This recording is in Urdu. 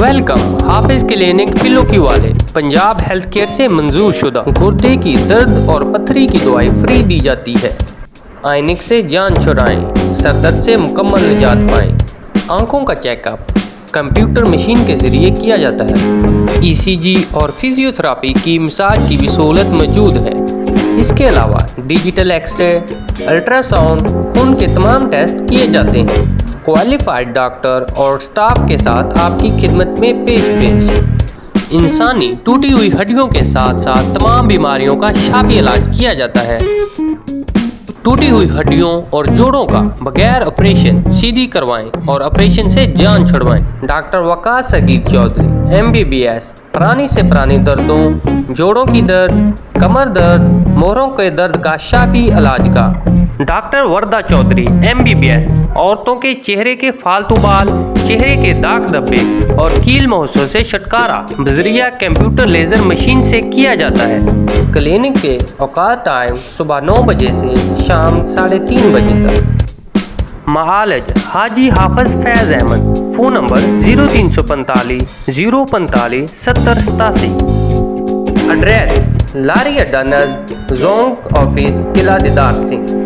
ویلکم حافظ کلینک پلو کی والے پنجاب ہیلتھ کیئر سے منظور شدہ گردے کی درد اور پتھری کی دوائی فری دی جاتی ہے۔ آئینک سے جان چھڑائیں، سر درد سے مکمل نجات پائیں۔ آنکھوں کا چیک اپ کمپیوٹر مشین کے ذریعے کیا جاتا ہے۔ ای سی جی اور فزیو تھراپی کی مساج کی بھی سہولت موجود ہے۔ اس کے علاوہ digital X ray, ultra sound, خون کے تمام ٹیسٹ کیے جاتے ہیں۔ کوالیفائڈ ڈاکٹر اور سٹاف کے ساتھ آپ کی خدمت میں پیش۔ انسانی ٹوٹی ہوئی ہڈیوں کے ساتھ ساتھ تمام بیماریوں کا شافی علاج کیا جاتا ہے۔ ٹوٹی ہوئی ہڈیوں اور جوڑوں کا بغیر آپریشن سیدھی کروائیں اور آپریشن سے جان چھڑوائیں۔ ڈاکٹر وقاص صغیر چودھری MBBS پرانی سے پرانی دردوں، جوڑوں کی درد، کمر درد، موہروں کے درد کا شافی علاج کا۔ ڈاکٹر وردہ چودھری MBBS عورتوں کے چہرے کے فالتو بال، چہرے کے داغ دھبے اور کیل مہوسوں سے چھٹکارا بذریعہ کمپیوٹر لیزر مشین سے کیا جاتا ہے۔ کلینک کے اوقات ٹائم صبح 9 بجے سے شام 3:30 بجے تک۔ معالج حاجی حافظ فیض احمد، فون نمبر 0345 045 7087۔ ایڈریس لاری اڈا نزد زونگ آفس قلعہ دیدار سنگھ۔